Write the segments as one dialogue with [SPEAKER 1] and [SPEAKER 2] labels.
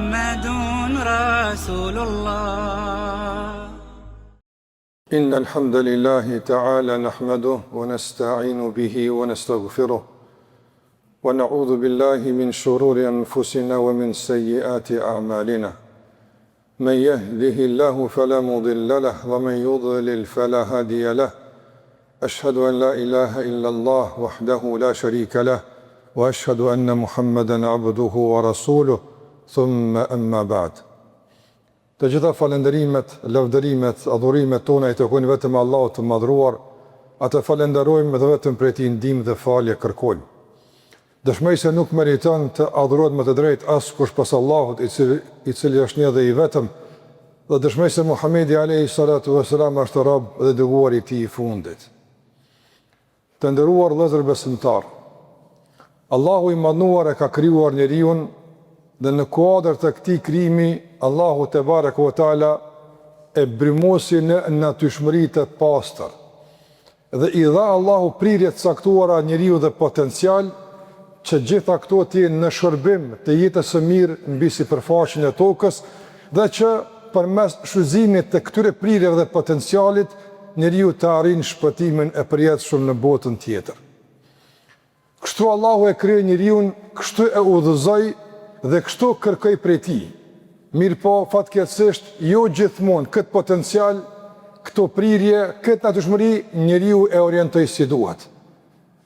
[SPEAKER 1] محمد رسول الله.
[SPEAKER 2] إن الحمد لله تعالى نحمده ونستعين به ونستغفره ونعوذ بالله من شرور أنفسنا ومن سيئات أعمالنا. من يهده الله فلا مضل له ومن يضلل فلا هادي له. أشهد أن لا إله إلا الله وحده لا شريك له وأشهد أن محمدا عبده ورسوله ثم أما بعد. Të gjitha falenderimet, lavdërimet, adhurimet tona i takojnë vetëm Allahut të madhruar, atë falenderojmë dhe vetëm prej tij ndihmë dhe falje kërkojmë. Dëshmoj se nuk meriton të adhurohet më të drejtë askush pas Allahut, i cili është një dhe i vetëm, dhe dëshmoj se Muhamedi alayhi salatu wasalam është rob dhe dërguari i tij i fundit. Të nderuar vëllezër besimtar, Allahu i madhnuar e ka krijuar njeriu dhe në kuadër të këtij krijimi Allahu te baraka ve taala e brymosi në natyrshmëri të pastër. Dhe i dha Allahu prirje të caktuara njeriu dhe potencial që gjitha këto të jenë në shërbim të jetës së mirë mbi sipërfaqen e tokës dhe që përmes shfrytëzimit të këtyre prirjeve dhe potencialit njeriu të arrijë shpëtimin e përjetshëm në botën tjetër. Kështu Allahu e krijoi njeriu, kështu e udhëzoi dhe kështu kërkoi prej tij. Mirë po, fatkeqësisht, jo gjithmonë këtë potencial, këto prirje, këtë natyrshmëri njeriu e orientoi si duhet.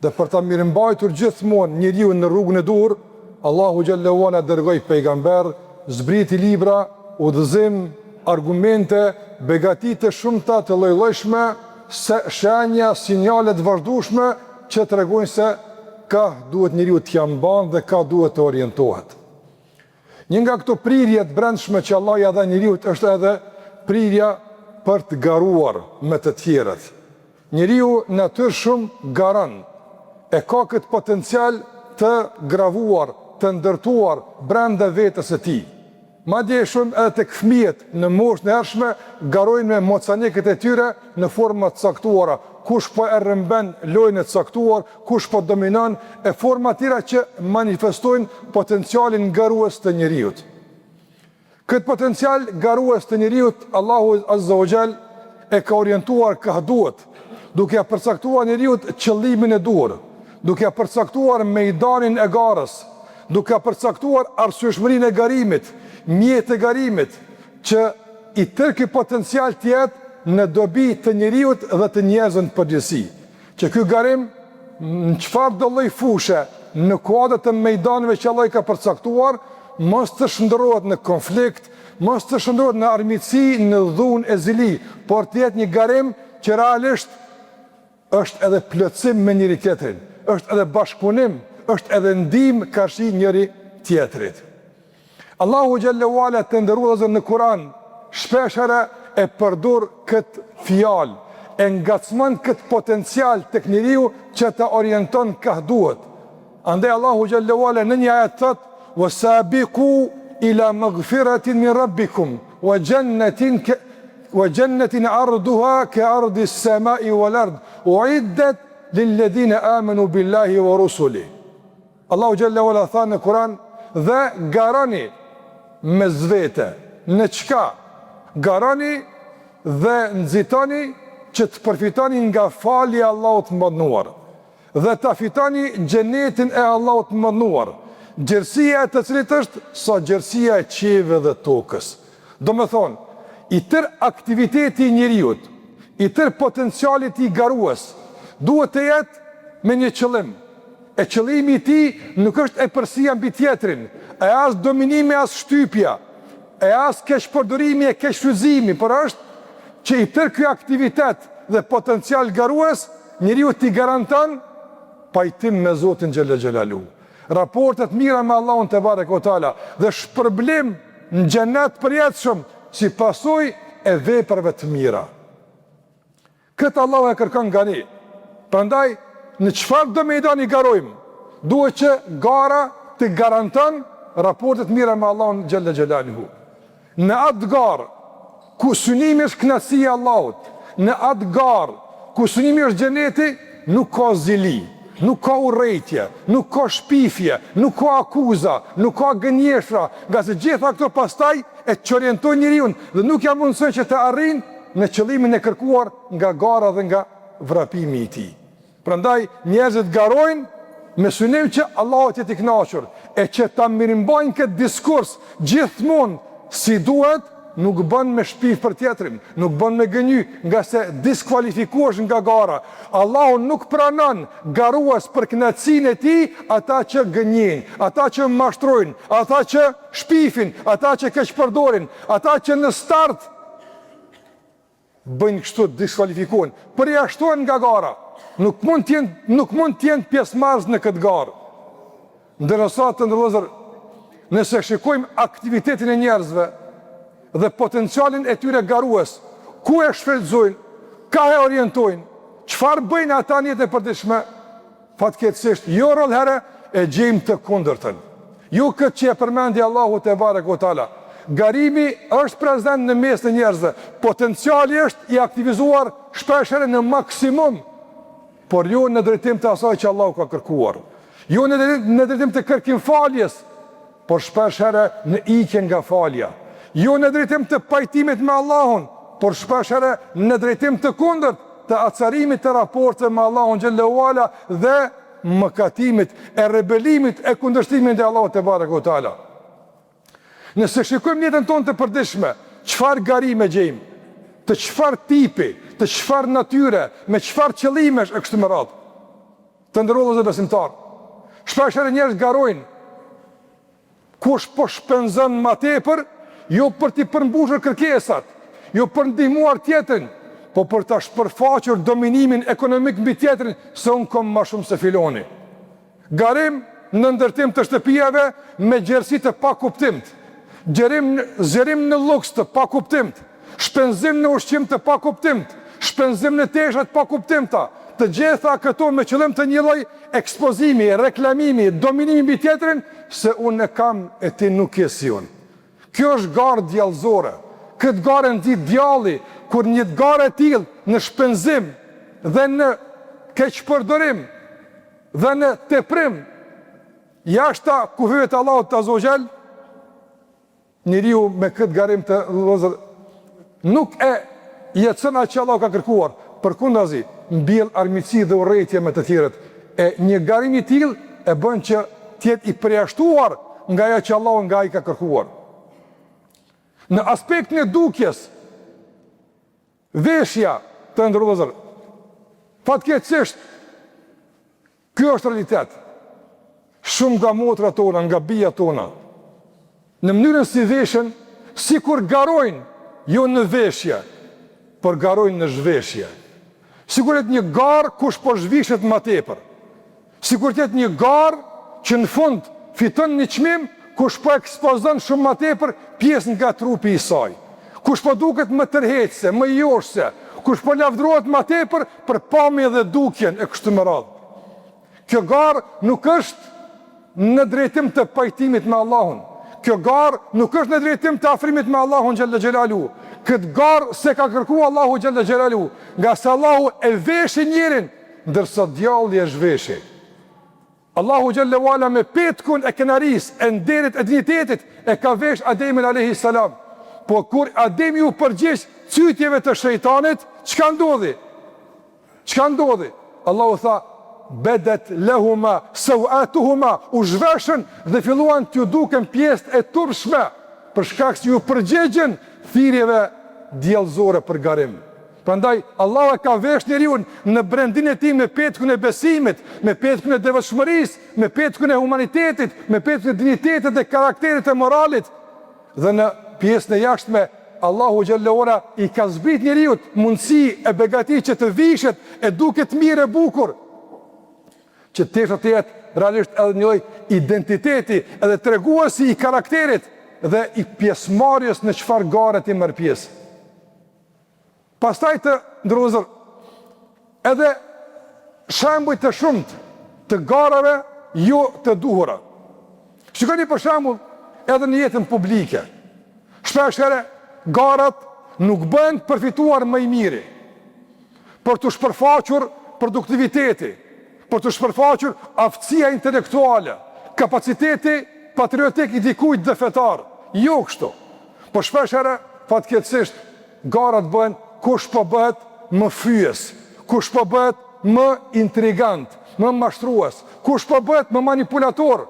[SPEAKER 2] Dhe për ta mirëmbajtur gjithmonë njeriu në rrugën e duhur, Allahu xhallahu ala dërgoi pejgamber, zbriti libra, udhëzim, argumente, begati të shumta të lloj-llojshme, shenja, sinjale të vazhdueshme që tregojnë se ka duhet njeriu të mban dhe ka duhet të orientohet. Një nga këto prirje të brendshme që Allah ja dha njeriut është edhe prirja për të garuar me të tjerët. Njeriu natyrshëm garan e ka këtë potencial të gravuar, të ndërtuar brenda vetës së tij. Madje shumë edhe tek fëmijët në moshën e hershme garojnë me mocanekët e tyre në forma të caktuara. Kush po e rrëmben lojën e caktuar, kush po dominon, e forma tjera që manifestojnë potencialin garues të njeriut. Këtë potencial garues të njeriut, Allahu Azza wa Jall e ka orientuar ka duhet, duke ja përcaktuar njeriut qëllimin e duhur, duke ja përcaktuar mejdanin e garës, duke ja përcaktuar arsyeshmërinë e garimit, mjetë e garimit, që i tërë ky potencial të jetë në dobi të njeriut dhe të njerëzve në përgjithësi. Që ky garim në çfarë do lloj fushe, në kuadër të mejdanëve që Allah i ka përcaktuar, mos të shndërrohet në konflikt, mos të shndërrohet në armiqësi, në dhunë e zili, por të jetë një garim që realisht është edhe plotësim me njëri tjetrin, është edhe bashkëpunim, është edhe ndihmë karshi njëri tjetrit. Allahu xhallahu ala të nderuar në Kur'an shpeshherë e përdor këtë fjalë, e ngacmon këtë potencial tek njeriu që ta orienton ka duhet. Andaj Allahu xhallahu ala në një ajet thot: "Wasabiqu ila maghfiratin min rabbikum wa jannatin 'arduha ka'ardi as-sama'i wal ard u'iddat lil ladina amanu billahi wa rusulihi." Allahu xhallahu ala tha në Kur'an: "Dhe garani me zvete në çka? Garani dhe nxitoni që të përfitoni nga falja e Allahut të mëdhenuar dhe ta fitoni xhenetin e Allahut të mëdhenuar, gjerësia e të cilit është sa gjerësia e qiellve dhe tokës." Do të thonë, i tërë aktiviteti i njeriut, i tërë potencialit i garues duhet të jetë me një qëllim. E qëllimi i tij nuk është e përsia mbi tjetrin, e as dominimi, as shtypja, e as keqpërdorimi e keqfryzimi, por është që i tërë ky aktivitet dhe potencial garues njeriu t'i garanton pajtim me Zotin xhella xhelalu, raportet mira me Allahun te bareke ve taala dhe shpërblim në xhenet përjetshëm si pasojë e veprave të mira. Këtë Allahu e kërkon nga ne. Prandaj në çfarë do mejdan i garojmë, duhet që gara të garanton raportet mira me Allahun xhella xhelalu. Në atë garë ku synimi është kënaqësia e Allahut, në atë garë ku synimi është xheneti, nuk ka zili, nuk ka urrejtje, nuk ka shpifje, nuk ka akuza, nuk ka gënjeshtra, nga se gjitha këto pastaj e çorientojnë njeriu dhe nuk ja mundsojnë që të arrijnë në qëllimin e kërkuar nga gara dhe nga vrapimi i tij. Prandaj njerëzit garojnë me synim që Allahu t'jetë i kënaqur, e që ta mirëmbajnë këtë diskurs gjithmonë si duhet, nuk bën me shpif për tjetrin, nuk bën me gënjy, nga se diskualifikohesh nga gara. Allahu nuk pranon garuas për kënaqësinë e tij ata që gënjejnë, ata që mashtrojnë, ata që shpifin, ata që keq përdorin, ata që në start bëjnë kështu, diskualifikohen, përjashtohen nga gara. Nuk mund të jenë pjesëmarrës në këtë garë. Ndërsa të ndërlozër, nëse shikojmë aktivitetin e njerëzve dhe potencialin e tyre garues, ku e shfrytëzojnë, ka e orientojnë, çfarë bëjnë ata në jetën e përditshme, fatkeqësisht jo rrallë herë e gjejmë të kundërtën. Jo këtë që e përmendi Allahu te bareke ve teala. Garimi është prezant në mes të njerëzve, potenciali është i aktivizuar shpeshherë në maksimum, por jo në drejtim të asaj që Allahu ka kërkuar. Jo në drejtim të kërkimfaljes, por shpeshherë në ikje nga falja. Jo në drejtim të pajtimit me Allahun, por shpeshherë në drejtim të kundërt të acarimit të raporteve me Allahun xhallahu ala dhe mëkatimit, e rebelimit, e kundërshtimit ndaj Allahut te bareke ve teala. Nëse shikojmë jetën tonë të përditshme, çfarë garime gjejmë, të çfarë tipi, të çfarë natyre, me çfarë qëllimesh e kështu me radhë. Të ndërrohet besimtar. Shpeshherë njerëz garojnë kush po shpenzon më tepër, jo për t'i përmbushur kërkesat, jo për ndihmuar tjetrin, po për ta shpërfaqur dominimin ekonomik mbi tjetrin, se unë kam më shumë se filoni. Garim në ndërtim të shtëpijave me gjerësi të pakuptimt, zgjerim në luks të pakuptimt, shpenzim në ushqim të pakuptimt, shpenzim në tesha të pakuptimta, të gjitha këto me qëllim të një lloj ekspozimi, reklamimi, dominimi mbi tjetrin, se unë e kam e ti nuk je si unë. Kjo është garë djallëzore. Këtë garë nxit djalli, kur një garë e tillë në shpenzim dhe në keqpërdorim dhe në teprim jashta kufive të Allahut azza wa jall, njeriu me këtë garim të vëllezër nuk e jetson atë që Allah ka kërkuar, përkundazi mbjell armiqsi dhe urrëtie me të tjerët. E një garim i tillë e bën që të jetë i përjashtuar nga ajo që Allahu nga ai ka kërkuar. Në aspektin e dukjes, veshja të ndërlozër, fatkeqësisht, kjo është realitet. Shumë nga motrat tona, nga bija tona, në mënyrën si veshen, si kur garojnë, jo në veshje, por garojnë në zhveshje. Si kur jetë një garë kush po zhvishet ma tepër. Si kur jetë një garë që në fund fiton një çmim, kush po ekspozon shumë ma tepër pjesë nga trupi i saj. Kush po duket më tërheqëse, më joshse, kush po lavdrohet ma tepër për pamje dhe dukjen e kështu me radhë. Kjo garë nuk është në drejtim të pajtimit me Allahun. Kjo garë nuk është në drejtim të afrimit me Allahun xhalla xhelalu. Këtë garë se ka kërku Allahu xhalla xhelalu, nga se Allahu e veshi njerin, ndërsa djalli e zhveshi. Allahu xhallahu ala me petkun e kenaris, e nderit e dignitetit, e ka vesh Ademin alayhi salam. Po kur Ademi u përgjish cytjeve të shejtanit, çka ndodhi? Çka ndodhi? Allahu tha, bedet lehuma sawatuhuma, u zhveshën dhe filluan t'ju duken pjesë e turshme, për shkak se ju përgjigjen thirrjeve diellëzore për garim. Prandaj Allah e ka vesh njeriu në brendin e tij me petkun e besimit, me petkun e devotshmërisë, me petkun e humanitetit, me petkun e dignitetit dhe karakterit e moralit. Dhe në pjesën e jashtme Allahu xhallahu ala i ka zbrit njeriu mundësi e begati që të vishet e duket mirë e bukur, që të jetë realisht edhe një lloj identiteti, edhe treguesi i karakterit dhe i pjesëmarrjes në çfarë gare ti merr pjesë. Pastaj të ndërlozër, edhe shembuj të shumt të garave jo të duhura. Shikoni për shembull edhe në jetën publike. Shpeshherë garat nuk bëhen përfituar më i miri, për të shpërfaqur produktiviteti, për të shpërfaqur aftësia intelektuale, kapaciteti patriotik i dikujt dhe fetar. Jo kështu. Po shpeshherë fatkeqësisht garat bëhen kush po bëhet më fyes, kush po bëhet më intrigant, më mashtrues, kush po bëhet më manipulator.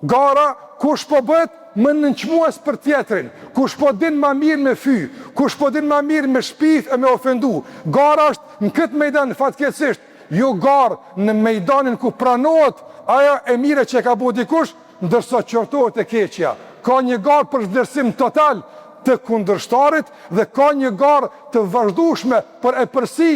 [SPEAKER 2] Gara kush po bëhet më nënçmues për tjetrin, kush po din më mirë me fy, kush po din më mirë me shpif e me ofendu. Gara është në këtë mejdan fatkeqësisht, jo garë në mejdanin ku pranohet aja e mire që ka bu dikush, ndërsa qortohet e keqja. Ka një garë për vlerësim total të kundërshtarit dhe ka një garë të vazhdueshme për e përsi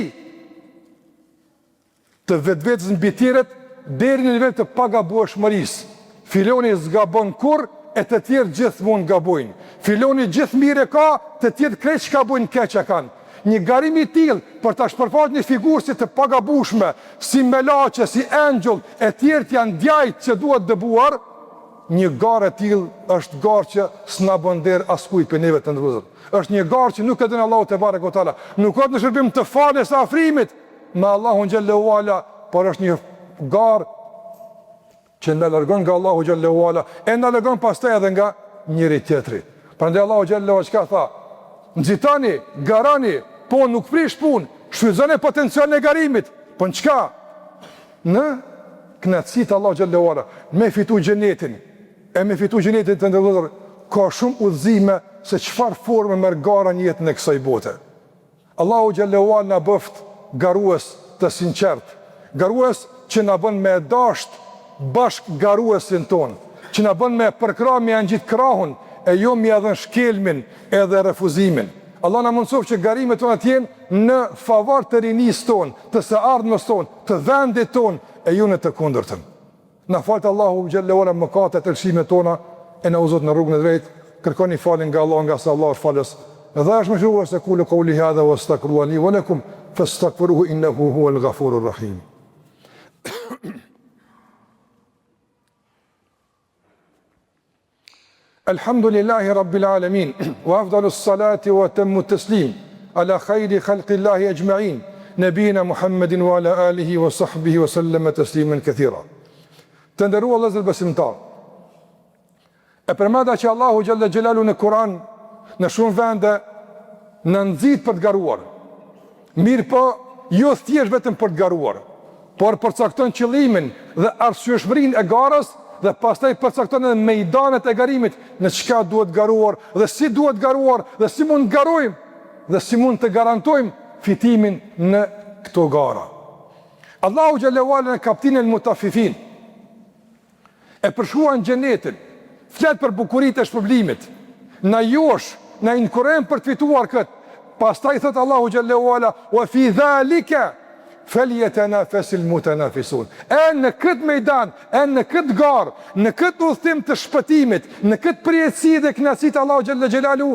[SPEAKER 2] të vetvetes mbi tjerët deri në nivel të pagabueshmërisë. Filoni zgabon kur e të tjerë gjithmonë gabojnë. Filoni gjithë mire ka, të tjerë krejt që ka bojnë keq e kanë. Një garim i tillë për ta shpërfaqur një figurë si të pagabueshme, si Melaçe, si Angel, e tjerë janë djajt që duhet dëbuar, një garë e tillë është garë që s'na bën der askujt për neve të ndërruar. Është një garë që nuk e don Allahu te barekuhu teala, nuk ka në shërbim të falës së afrimit me Allahun xhallahu ala, por është një garë që na largon nga Allahu xhallahu ala, e na largon pastaj edhe nga njëri tjetri. Prandaj Allahu xhallahu ala çka tha? Nxitani, garani, po nuk prish punë, shfrytëzoni potencialin e garimit. Po në çka? Në kënaqësitë Allahu xhallahu ala, me fitu xhenetin. E me fitu xhenetin të ndërruar, ka shumë udhëzime se çfarë forme merr gara në jetën e kësaj bote. Allahu xhallahu ala na bëft garues të sinqert, garues që na bën me dasht bashk garuesin ton, që na bën me përkrah me angjit krahun, e jo me edhe shkelmin edhe refuzimin. Allah na mundsof që garimet tona të jenë në favor të rinisë ton, të së ardhmës ton, të vendit ton, e jo në të kundërtën. Na falë Allahu xhallahu ala mëkatet e lëshimet tona, e na udhëzon në rrugën e drejtë. Kërkoni falin nga Allah, nga sa Allah është falës. Dhe është më shuruar se kulu qouli hadha wastaghfirullahi li wa lakum fastaghfiruhu innahu huwal ghafurur rahim. Alhamdulillahi Rabbil Alamin, wa afdalus salati wa atammu taslim ala khayri khalqillahi ajma'in, nabiyina Muhammedin wa ala alihi wa sahbihi wa sallama tasliman kathira. Të nderuar vëllezër besimtar, e përmenda që Allahu xhalla xhelalu në Kur'an në shumë vende në nxit për të garuar. Mirë po, jo thjesht vetëm për të garuar, por përcakton qëllimin dhe arsyeshmërinë e garës dhe pastaj përcakton edhe mejdanet e garimit, në çka duhet garuar dhe si duhet garuar dhe si mund garojmë dhe si mund të garantojmë fitimin në këto gara. Allahu xhallahu ala në kapitullin al-Mutaffifin e përshkruan xhenetin, flet për bukuritë e shpërblimit, na josh, na inkurojnë për të fituar këtë. Pastaj thot Allahu xhallahu ala wa fi dhalika falyatanafasil mutanafisun. E në këtë mejdan, e në këtë garë, në këtë udhtim të shpëtimit, në këtë përjetësi dhe kënaqësi të Allahu xhallahu xhelalu,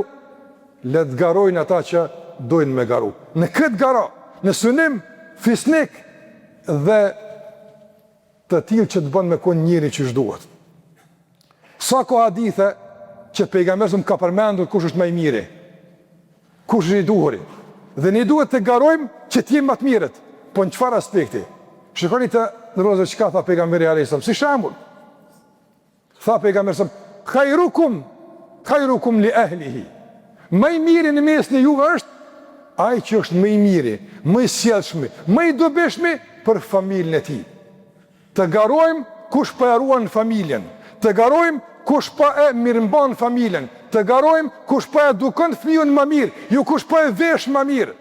[SPEAKER 2] le të garojnë ata që dojnë me garu. Në këtë gara, në synim fisnik dhe të tillë që të bën me kon njëri që duhet. Sa ka hadithe që pejgamberi ka përmendur kush është më i miri, kush është i duhuri, dhe ne duhet të garojmë që të jemi më të mirët. Po në çfarë aspekti? Shikoni të ndërrozë çka tha pejgamberi alayhis salam, si shembull. Tha pejgamberi khairukum li ahlihi. Më i miri në mesin e juve është ai që është më i miri, më i sjellshëm, më i dobishëm për familjen e tij. Të garojmë kush po e ruan familjen, të garojmë kush po e mirëmban familjen, të garojmë kush po edukon fëmijën më mirë, jo kush po e vesh më mirë.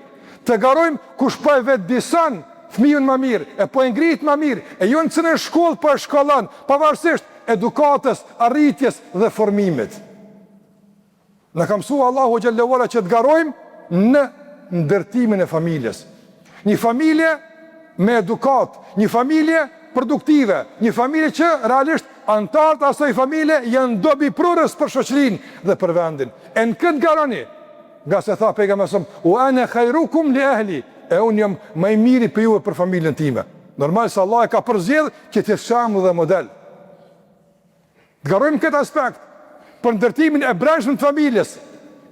[SPEAKER 2] Të garojmë kush po e vetdison fëmijën më mirë, e po e ngrit më mirë, e jo në shkollë po e shkollon, pavarësisht edukatës, arritjes dhe formimit. Në ka mësua Allahu xhallahu ala që të garojmë në ndërtimin e familjes. Një familje me edukat, një familje produktive, një familje që realisht antarët asaj familje janë dobi prurës për shoqërinë dhe për vendin. E në këtë garoni, nga se tha pejgamberi, u ana khairukum li ahli, e unë jam më i miri për juve për familjen time. Normal se Allah e ka përzgjedhur që të jesh shembull dhe model. Të garojmë këtë aspekt për ndërtimin e brendshëm të familjes,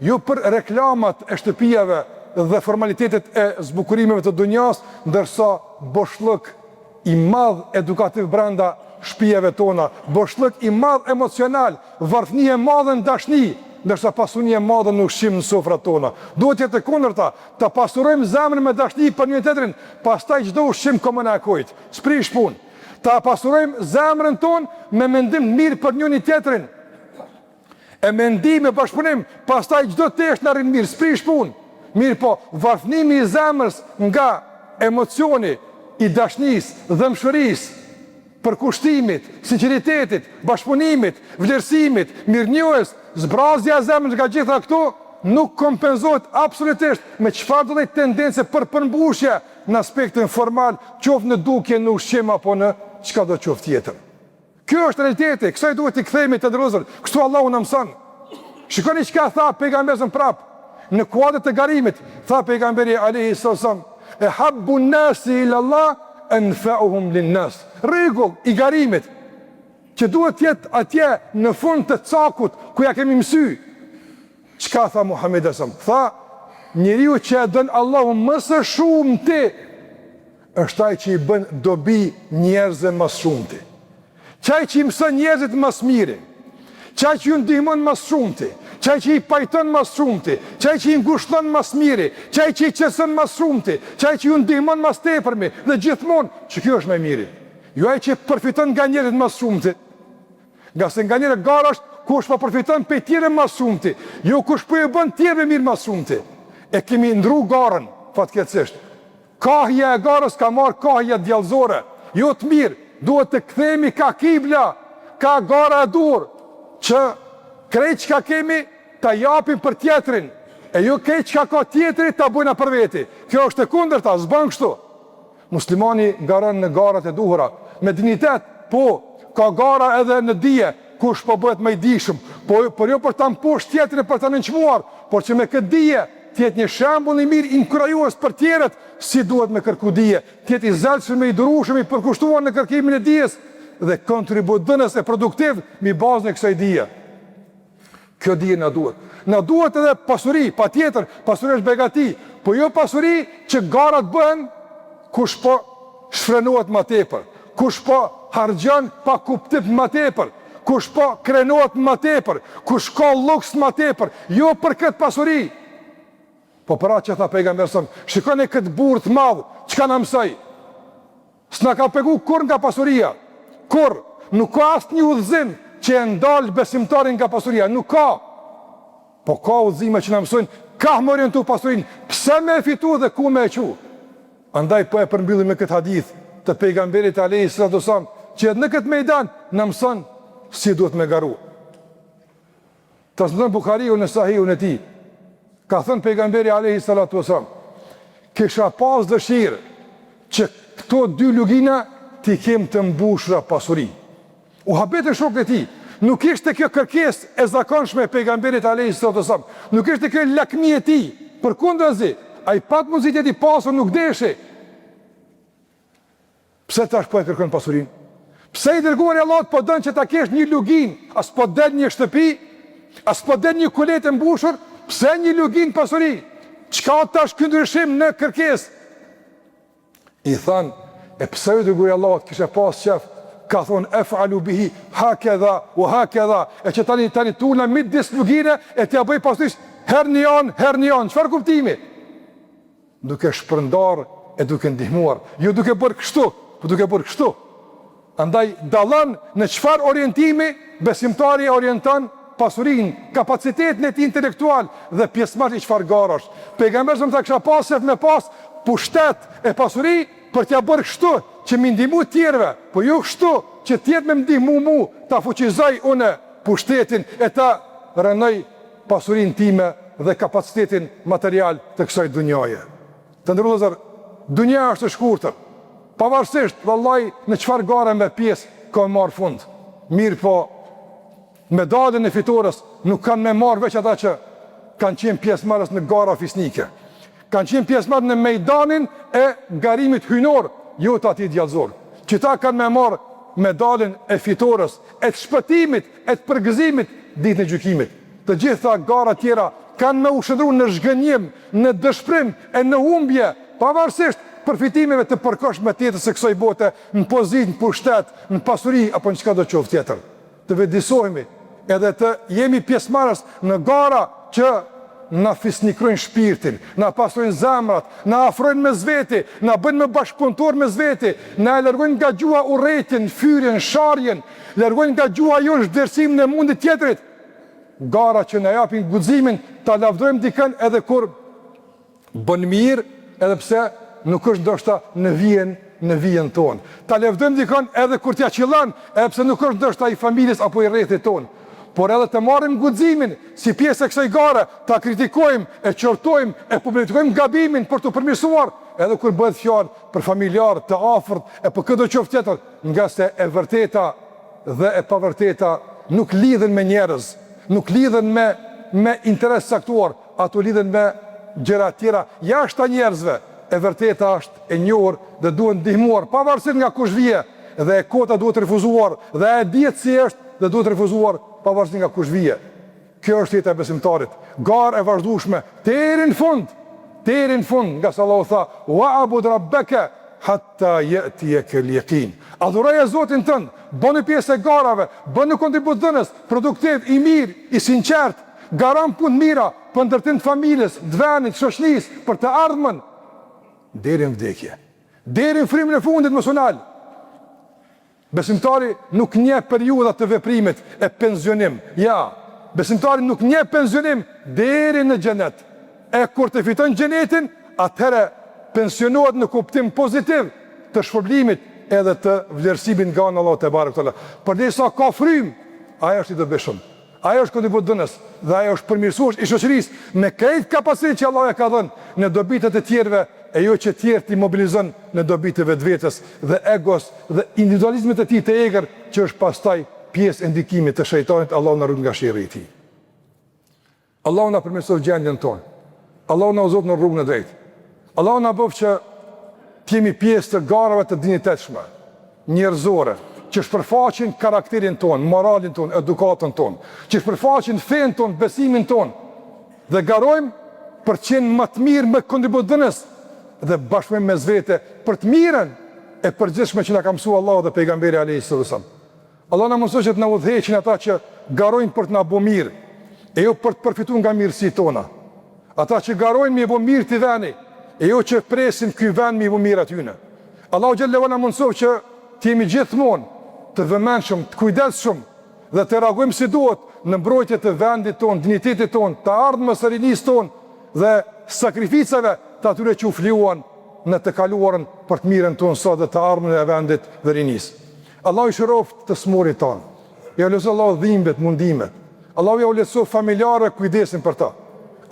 [SPEAKER 2] jo për reklamat e shtëpijave dhe formalitetet e zbukurimeve të dunjas, ndërsa boshllëk i madh edukativ brenda shtëpive tona, boshllëk i madh emocional, varfënie e madhe në dashni, ndërsa pasunie e madhe në ushqim në sofrat tona. Duhet jetë e kundërta, ta pasurojmë zemrën me dashni për njëri tjetrin, pastaj çdo ushqim komë na kujt. Sprish punë. Ta pasurojmë zemrën tonë me mendim të mirë për njëri tjetrin. E mendim e bashkëpunim, pastaj çdo tesh na rrin mirë, sprish punë. Mirë po, varfënimi i zemrës nga emocioni i dashnisë, dëmshërisë, përkushtimit, sinqeritetit, bashkëpunimit, vlerësimit, mirënjohjes, zbrazja e zemrës nga gjitha këto nuk kompenzohet absolutisht me çfarë do të tendence për përmbushje në aspektin formal, qoftë në dukje, në ushqim apo në çka do qoftë tjetër. Kjo është realiteti, kësaj duhet t'i kthehemi të ndërrozur. Kështu Allahu na mëson. Shikoni çka tha pejgamberi prap në kuadër të garimit, tha pejgamberi alayhi sallam, e habbu nasi ila Allah anfa'uhum lin-nas. Rregull i garimit që duhet jetë atje në fund të cakut ku ja kemi mësy. Çka tha Muhamedi sallallahu alaihi wasallam? Tha, njeriu që e don Allahu më së shumti është ai që i bën dobi njerëzve më së shumti. Çaj që i mëson njerëzit më së miri. Çaj që ju ndihmon më së shumti. Çaj që i pajton më së shumti, çaj që i ngushton më së miri, çaj që i qetëson më së shumti, çaj që ju ndihmon më së tepërmi dhe gjithmonë që kjo është më i miri. Jo ai që përfiton nga njerëzit më së shumti. Nga se nga njerëzit gara është kush po përfiton pe tjerë më së shumti, jo kush po i bën tjerë mirë më së shumti. E kemi ndru garën fatkeqësisht. Kahja e garës ka marrë kahja djallëzore, jo të mirë. Duhet të kthehemi ka kibla, ka gara e dur, që krejt që ka kemi, ta japim për tjetrin, e jo krejt që ka ka tjetri, ta bujna për veti. Kjo është e kundërta, s'bën kështu. Muslimani garon në garat e duhura, me dignitet, po, ka gara edhe në dije, kush po bëhet më i dijshëm, por jo për ta mposhtë tjetrin e për ta nënçmuar, por që me këtë dije, tjetë një shembull i mirë inkurajues për tjerët, si duhet me kërku dije, tjetë i zelshëm e i durueshëm, i përkushtuar në kërkimin e dijes, dhe kontribues e produktiv mi bazën e kësaj dije. Kjo dije na duhet. Na duhet edhe pasuri, patjetër, pasuri është begati, po jo pasuri që garat bëhen kush po shfrenohet më tepër, kush po harxhon pa kuptim më tepër, kush po krenohet më tepër, kush ka luks më tepër, jo për këtë pasuri. Po për atë që tha pejgamberi sa, shikoni këtë burr të madh, çka na mësoi. S'na ka pegu kur nga pasuria. Kur nuk ka asnjë udhëzim që e ndalë besimtarin nga pasuria, nuk ka. Po ka udhëzime që na mësojnë ka më orientu pasurin, pse me e fitu dhe ku me e qu. Andaj po e përmbyllim me këtë hadith të pejgamberit alayhi salatu wasallam, që në këtë mejdan na mëson si duhet me garu. Transmeton Buhariu në Sahihun e tij, ka thënë pejgamberi alayhi salatu wasallam, kisha pas dëshirë që këto dy lugina ti kem të mbushura pasuri. U habete shokët e tij. Nuk ishte kjo kërkesë e zakonshme e pejgamberit alayhi salatu wasallam. Nuk ishte kjo lakmi e tij. Përkundazi, ai pat mundësi të jetë i pasur, nuk deshi. Pse tash po e kërkon pasurinë? Pse i dërguari i Allahut po don që ta kesh një lugin, as po den një shtëpi, as po den një kulet e mbushur, pse një lugin pasuri? Çka tash ky ndryshim në kërkesë? I than, e pse i dërguari i Allahut kishte pas qef, ka thonë ef'alu bihi hakadha wa hakadha, e që tani tuna midis lugine e t'ja bëj pasurish herë një an, çfarë kuptimi? Duke shpërndar e duke ndihmuar, jo duke bërë kështu, po duke bërë kështu. Andaj dallon në çfarë orientimi besimtari orienton pasurinë, kapacitetin e tij intelektual dhe pjesëmarrja i çfarë garash. Pejgamberi më tha kisha pasur me pas pushtet e pasuri për t'ja bërë kështu, që më ndihmu të tjerëve, po jo kështu që tjetë me ndihmu mu, ta fuqizoj une pushtetin e ta rënoj pasurin time dhe kapacitetin material të kësaj dunjaje. Të ndërruzër, dunja është e shkurtër, pavarësisht, vallaj, në qëfar gare me pjesë ka marë fund. Mirë po, medalën e fitores nuk kanë me marë veç ata që kanë qenë pjesë marës në gara fisnike. Kanë qenë pjesë marë në mejdanin e garimit hynor, jo të ati djallëzor. Që ta kanë me marë medalën e fitores, e të shpëtimit, e të përgëzimit, ditë në gjykimit. Të gjitha gara tjera kanë me ushëndru në zhgënjim, në dëshprim, e në humbje, pavarësisht, përfitimeve të përkohshme të jetës së kësaj bote, në pozitë, në pushtet, në pasuri apo në çka do të qoftë tjetër. Të vëdësohemi edhe të jemi pjesëmarrës në gara që na fisnikrojnë shpirtin, na pastrojnë zemrat, na afrojnë mes veti, na bëjnë me bashkëpunëtor mes veti, na largojnë nga gjua urrëtin, fyrjen, sharjen, largojnë nga gjua jonë vlerësimin e mundit tjetrit. Gara që na japin guximin ta lavdrojmë dikën edhe kur bën mirë, edhe pse nuk është ndoshta në vijen tonë. Ta lavdrojmë dikën edhe kur t'ja qillon, edhe pse nuk është ndoshta i familjes apo i rrethit tonë. Por edhe të marrim guximin si pjesë e kësaj gare, ta kritikojmë, e qortojmë, e publikojmë gabimin për të përmirësuar, edhe kur bëhet fjalë për familjarë të afërt e për çdo qoftë tjetër, nga se e vërteta dhe e pavërteta nuk lidhen me njerëz, nuk lidhen me interes saktuar, ato lidhen me gjëra tjera jashtë njerëzve. E vërteta është e njohur dhe duhet ndihmuar pavarësisht nga kush vije, dhe e kota duhet refuzuar, dhe e dihet si është dhe duhet refuzuar pavarësisht nga kush vije. Kjo është jeta e besimtarit. Garë e vazhdueshme deri në fund, nga sa Allahu tha: "Wa'bud rabbaka hatta ya'tiyaka al-yaqin." Adhuroje Zotin tënd, bëni pjesë e garave, bëni kontribut dhënës, produktiv, i mirë, i sinqert, garan punë mira për ndërtim të familjes, të vendit, shoqërisë, për të ardhmen deri në vdekje, deri në frymën e fundit emocional. Besimtari nuk njeh periudha të veprimit e pensionim. Ja, besimtari nuk njeh pensionim deri në xhenet. E kur të fiton xhenetin, atëherë pensionohet në kuptim pozitiv të shpërblimit edhe të vlerësimit nga Allahu te barekualla. Përderisa ka frymë, ajo është i dobishëm. Ajo është kontribut dhënës dhe ajo është përmirësues i shoqërisë me këtë kapacitet që Allah e ka dhënë në dobitë të tjerëve, e jo që tjerë t'i mobilizon në dobitë vetvetes dhe egos dhe individualizmit të tij të egër, që është pastaj pjesë e ndikimit të shejtanit. Allahu na ruaj nga sherrri i tij. Allahu na përmirësoj gjendjen tonë. Allahu na udhëzon në rrugën e drejtë. Allahu na bëf që t'jemi pjesë të garave të dinjitetshme, njerëzore, që shpërfaqin karakterin tonë, moralin tonë, edukatën tonë, që shpërfaqin fen tonë, besimin tonë, dhe garojmë për të qenë më të mirë me kontribut dhënës dhe bashkëpunim mes vete për të mirën e përgjithshme që na ka mësuar Allahu dhe pejgamberi alayhis salam. Allah na mëson që të na udhëheqin ata që garojnë për të na bëu mirë, e jo për të përfituar nga mirësitë tona. Ata që garojnë me bëu mirë të veni, e jo që presin ky vend me bëu mirë atyne. Allahu xhallahu na mëson që të jemi gjithmonë të vëmendshëm, të kujdesshëm dhe të reagojmë si duhet në mbrojtje të vendit tonë, dinjitetit tonë, të ardhmës së rinisë tonë dhe sakrificave të atyre që u fliuan në të kaluarën për të mirën tonë sot dhe të ardhmën e vendit dhe rinisë. Allahu i shëroft të smorit tonë. Ja lëso Allahu dhimbet, mundimet. Allahu ja u leso familjarëve kujdesin për ta.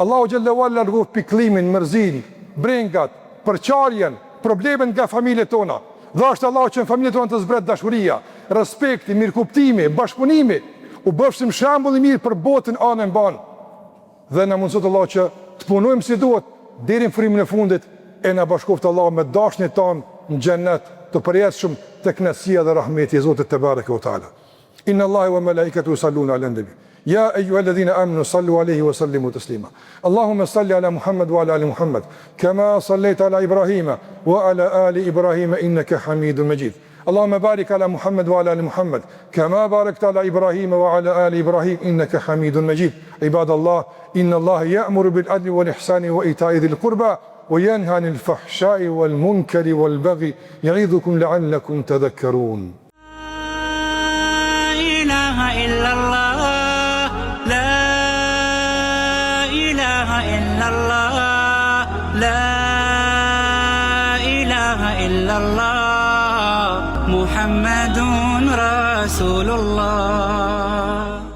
[SPEAKER 2] Allahu xhallahu ala largof pikëllimin, mërzin, brengat, përçarjen, problemet nga familjet tona. Dhe është Allahu që në familjet tona të zbret dashuria, respekti, mirëkuptimi, bashkëpunimi, u bëfshim shembull i mirë për botën anë mban. Dhe na mundsot Allahu që të punojmë si duhet deri në frymën e fundit, e na bashkoft Allahu me dashnin ton në xhennet të përjetshëm tek kënaqësia dhe rahmeti i Zotit te bareke ve taala. Inna Allaha wa malaikatahu yusalluna 'alan nabi. Ya ayyuhalladhina amanu sallu 'alayhi wa sallimu taslima. Allahumma salli 'ala Muhammad wa 'ala ali Muhammad kama sallaita 'ala Ibrahima wa 'ala ali Ibrahima innaka Hamidum Majid. اللهم بارك على محمد وعلى آل محمد كما باركت على إبراهيم وعلى آل إبراهيم إنك حميد مجيد. عباد الله إن الله يأمر بالعدل والإحسان وإيتاء ذي القربى وينهى عن الفحشاء والمنكر والبغي يعظكم لعلكم تذكرون.
[SPEAKER 1] لا إله إلا الله لا إله إلا الله لا إله إلا الله محمد رسول الله.